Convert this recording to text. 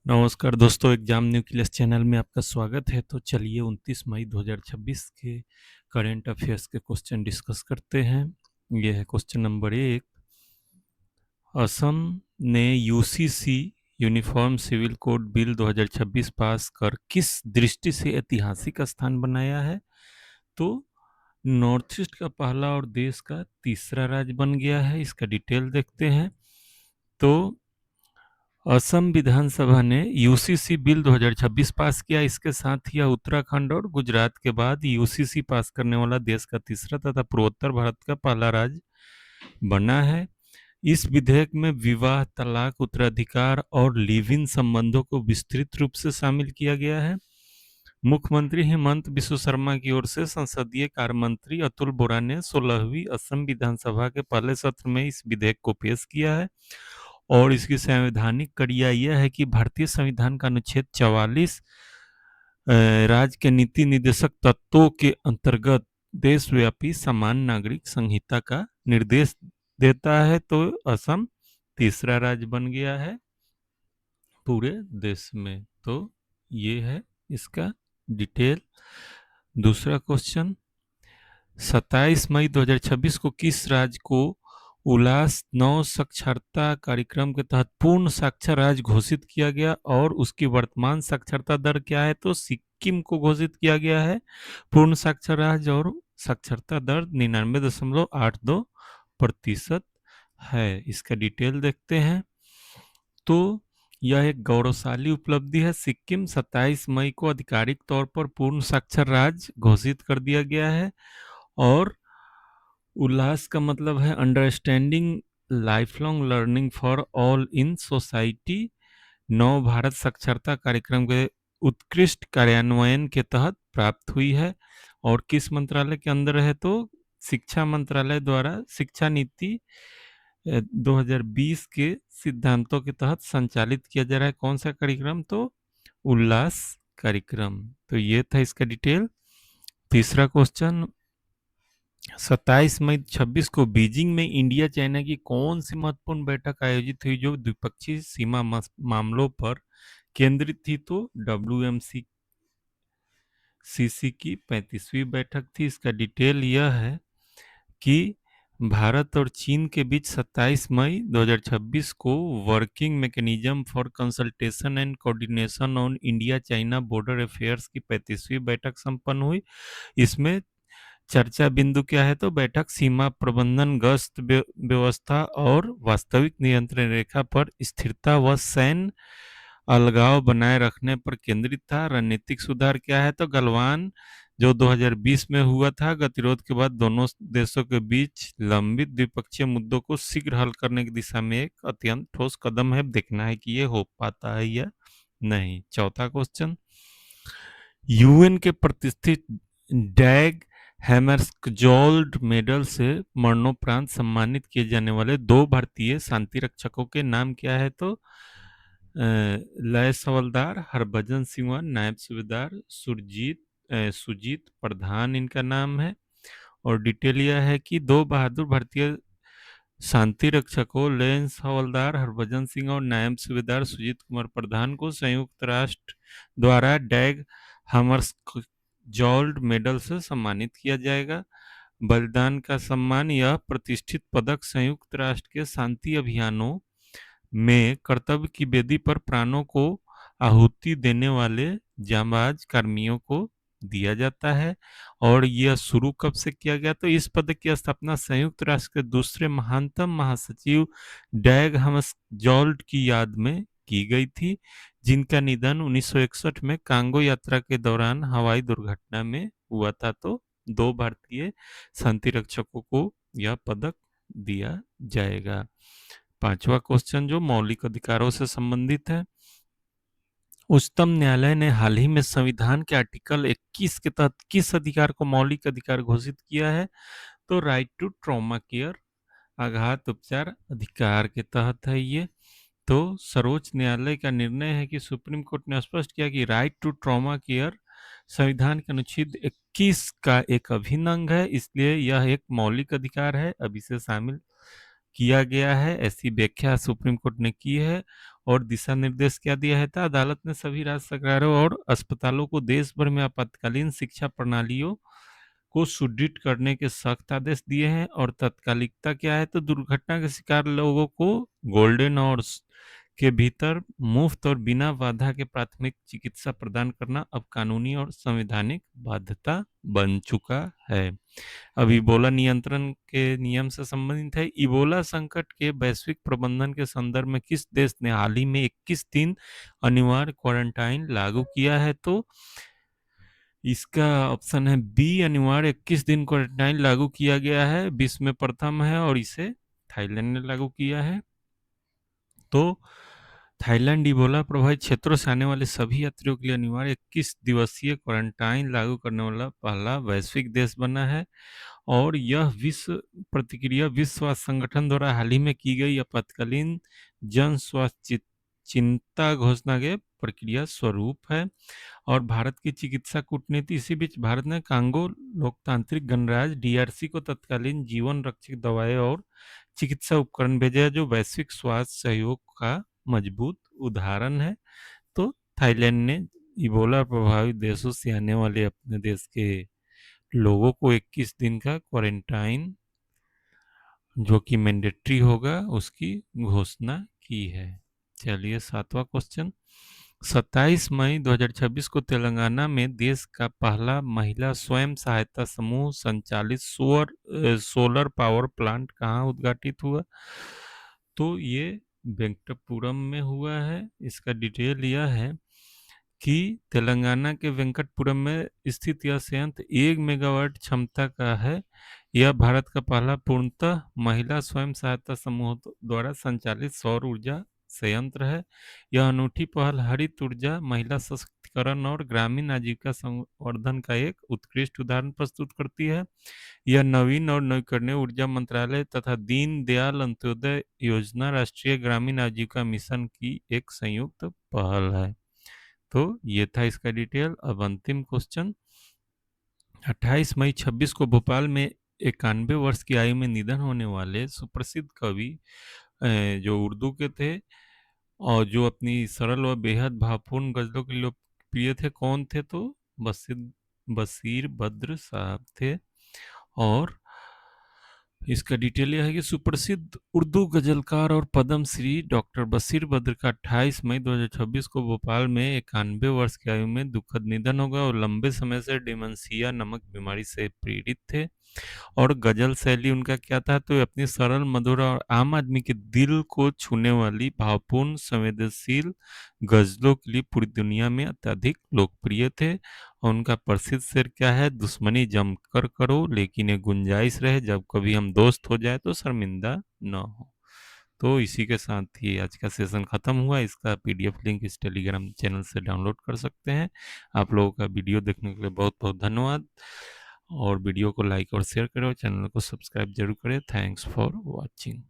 नमस्कार दोस्तों, exam nucleus channel में आपका स्वागत है। तो चलिए 29 मई 2026 के करंट अफेयर्स के क्वेश्चन डिस्कस करते हैं। ये है क्वेश्चन नंबर 1। असम ने UCC uniform civil code bill 2026 pass कर किस दृष्टि से ऐतिहासिक स्थान बनाया है? तो नॉर्थ ईस्ट का पहला और देश का तीसरा राज्य बन गया है। इसका डिटेल देखते हैं। तो असम विधानसभा ने यूसीसी बिल 2026 पास किया। इसके साथ ही यह उत्तराखंड और गुजरात के बाद यूसीसी पास करने वाला देश का तीसरा तथा पूर्वोत्तर भारत का पहला राज्य बना है। इस विधेयक में विवाह, तलाक, उत्तराधिकार और लिव इन संबंधों को विस्तृत रूप से शामिल किया गया है। मुख्यमंत्री हेमंत बिस्व शर्मा की ओर से संसदीय कार्य मंत्री अतुल बोरा ने 16वीं असम विधानसभा के पहले सत्र में इस विधेयक को पेश किया है। और इसकी संवैधानिक कड़िया यह है कि भारतीय संविधान का अनुच्छेद 44 राज्य के नीति निर्देशक तत्वों के अंतर्गत देशव्यापी समान नागरिक संहिता का निर्देश देता है। तो असम तीसरा राज्य बन गया है पूरे देश में। तो ये है इसका डिटेल। दूसरा क्वेश्चन, 27 मई 2026 को किस राज्य को उल्लास 9 साक्षरता कार्यक्रम के तहत पूर्ण साक्षर राज्य घोषित किया गया और उसकी वर्तमान साक्षरता दर क्या है? तो सिक्किम को घोषित किया गया है पूर्ण साक्षर राज्य और साक्षरता दर 99.82% है। इसका डिटेल देखते हैं। तो यह एक गौरवशाली उपलब्धि है। सिक्किम 27 मई को आधिकारिक तौर पर पूर्ण साक्षर राज्य घोषित कर दिया गया है। और उल्लास का मतलब है understanding life long learning for all in society. नव भारत साक्षरता कार्यक्रम के उत्कृष्ट कार्यान्वयन के तहत प्राप्त हुई है। और किस मंत्रालय के अंदर है? तो शिक्षा मंत्रालय द्वारा शिक्षा नीति 2020 के सिद्धांतों के तहत संचालित किया जा रहा है। कौन सा कार्यक्रम? तो उल्लास कार्यक्रम। तो ये था इसका डिटेल। तीसरा क्वेश्चन, 27 मई 26 को बीजिंग में इंडिया चाइना की कौन सी महत्वपूर्ण बैठक आयोजित हुई जो द्विपक्षीय सीमा मामलों पर केंद्रित थी? तो WMCC की 35वीं बैठक थी। इसका डिटेल यह है कि भारत और चीन के बीच 27 मई 2026 को working mechanism for consultation and coordination on India China border affairs की 35वीं बैठक संपन्न हुई। इसमें चर्चा बिंदु क्या है? तो बैठक सीमा प्रबंधन, गश्त व्यवस्था और वास्तविक नियंत्रण रेखा पर स्थिरता व सैन्य अलगाव बनाए रखने पर केंद्रित था। रणनीतिक सुधार क्या है? तो गलवान जो 2020 में हुआ था, गतिरोध के बाद दोनों देशों के बीच लंबित द्विपक्षीय मुद्दों को शीघ्र हल करने की दिशा में एक अत्यंत ठोस कदम है। देखना है कि ये हो पाता है या नहीं। चौथा क्वेश्चन, यूएन के प्रतिष्ठित डैग हैमर्स्कजोल्ड मेडल से मरणोपरांत सम्मानित किए जाने वाले 2 भारतीय शांति रक्षकों के नाम क्या है? तो लय हवलदार हरभजन सिंह, नायब सूबेदार सुजीत प्रधान इनका नाम है। और डिटेल यह है कि 2 बहादुर भारतीय शांति रक्षकों लैंस हवलदार हरभजन सिंह और नायब सूबेदार सुजीत कुमार प्रधान को संयुक्त राष्ट्र द्वारा डैग हैमर्स्कजोल्ड मेडल से सम्मानित किया जाएगा। बलिदान का सम्मान यह प्रतिष्ठित पदक संयुक्त राष्ट्र के शांति अभियानों में कर्तव्य की बेदी पर प्राणों को आहुति देने वाले जांबाज कर्मियों को दिया जाता है। और यह शुरू कब से किया गया? तो इस पद की स्थापना संयुक्त राष्ट्र के दूसरे महानतम महासचिव डैग हैमर्स्कजोल्ड की याद में की गई थी, जिनका निधन 1961 में कांगो यात्रा के दौरान हवाई दुर्घटना में हुआ था। तो 2 भारतीय शांति रक्षकों को यह पदक दिया जाएगा। पांचवा क्वेश्चन जो मौलिक अधिकारों से संबंधित है, उच्चतम न्यायालय ने हाल ही में संविधान के आर्टिकल 21 के तहत किस अधिकार को मौलिक अधिकार घोषित किया है? तो राइट टू ट्रॉमा केयर, आघात उपचार अधिकार के तहत है ये। तो सर्वोच्च न्यायालय का निर्णय है कि सुप्रीम कोर्ट ने स्पष्ट किया कि राइट टू ट्रॉमा केयर संविधान के अनुच्छेद 21 का एक अभिन्न अंग है, इसलिए यह एक मौलिक अधिकार है। अब इसे शामिल किया गया है, ऐसी व्याख्या सुप्रीम कोर्ट ने की है। और दिशा निर्देश क्या दिया है था? अदालत ने सभी राज्य सरकारों और अस्पतालों को देश भर में आपातकालीन शिक्षा प्रणालियों को सुदृढ़ करने के सख्त आदेश दिए हैं। और तत्कालिकता क्या है? तो दुर्घटना के शिकार लोगों को गोल्डन आवर्स के भीतर मुफ्त और बिना बाधा के प्राथमिक चिकित्सा प्रदान करना अब कानूनी और संवैधानिक बाध्यता बन चुका है। अब इबोला नियंत्रण के नियम से संबंधित है। इबोला संकट के वैश्विक प्रबंधन के संदर्भ में किस देश ने हाल ही में 21 दिन अनिवार्य क्वारंटाइन लागू किया है? तो इसका ऑप्शन है बी, अनिवार्य 21 दिन क्वारंटाइन लागू किया गया है, विश्व में प्रथम है और इसे थाईलैंड ने लागू किया है। तो थाईलैंड इबोला प्रभावित क्षेत्रों से आने वाले सभी यात्रियों के लिए अनिवार्य 21 दिवसीय क्वारंटाइन लागू करने वाला पहला वैश्विक देश बना है। और यह विश्व स्वास्थ्य संगठन द्वारा हाल ही में की गई आपातकालीन जन स्वास्थ्य चिंता घोषणा के प्रक्रिया स्वरूप है। और भारत की चिकित्सा कूटनीति, इसी बीच भारत ने कांगो लोकतांत्रिक गणराज्य डीआरसी को तत्कालीन जीवन रक्षक दवाएं और चिकित्सा उपकरण भेजे, जो वैश्विक स्वास्थ्य सहयोग का मजबूत उदाहरण है। तो थाईलैंड ने इबोला प्रभावित देशों से आने वाले अपने देश के लोगों को 21 दिन का क्वारंटाइन, जो कि मैंडेटरी होगा, उसकी घोषणा की है। चलिए 7वां क्वेश्चन। 27 मई 2026 को तेलंगाना में देश का पहला महिला स्वयं सहायता समूह संचालित सोलर पावर प्लांट कहाँ उद्घाटित हुआ? तो ये वेंकटपुरम में हुआ है। इसका डिटेल यह है कि तेलंगाना के वेंकटपुरम में स्थित यह संयंत्र 1 मेगावाट क्षमता का है। यह भारत का पहला पूर्णतः महिला स्वयं सहायता समूह द्वारा संचालित सौर ऊर्जा संयंत्र है। यह अनूठी पहल हरित ऊर्जा, महिला सशक्तिकरण और ग्रामीण आजीविका संवर्धन का एक उत्कृष्ट उदाहरण प्रस्तुत करती है। यह नवीन और नवीकरणीय ऊर्जा मंत्रालय तथा दीन दयाल अंत्योदय योजना राष्ट्रीय ग्रामीण आजीविका मिशन की एक संयुक्त पहल है। तो ये था इसका डिटेल। अब अंतिम क्वेश्चन। 28 मई 26 को भोपाल में 91 वर्ष की आयु में निधन होने वाले सुप्रसिद्ध कवि, जो उर्दू के थे और जो अपनी सरल व बेहद भावपूर्ण गजलों के लिए लोकप्रिय थे, कौन थे? तो बशीर बद्र साहब थे। और इसका डिटेल यह है कि सुप्रसिद्ध उर्दू गजलकार और पद्म श्री डॉक्टर बशीर बद्र का 28 मई 2026 को भोपाल में 91 वर्ष की आयु में दुखद निधन होगा। और लंबे समय से डिमेंशिया नामक बीमारी से पीड़ित थे। और गजल शैली उनका क्या था? तो अपनी सरल, मधुर और आम आदमी के दिल को छूने वाली भावपूर्ण संवेदनशील गजलों के लिए पूरी दुनिया में अत्यधिक लोकप्रिय थे। और उनका प्रसिद्ध शेर क्या है? दुश्मनी जमकर करो लेकिन ये गुंजाइश रहे, जब कभी हम दोस्त हो जाए तो शर्मिंदा न हो। तो इसी के साथ ही आज का सेशन खत्म हुआ। इसका पीडीएफ लिंक इस टेलीग्राम चैनल से डाउनलोड कर सकते हैं। आप लोगों का वीडियो देखने के लिए बहुत बहुत धन्यवाद। और वीडियो को लाइक और शेयर करें और चैनल को सब्सक्राइब जरूर करें। Thanks for watching.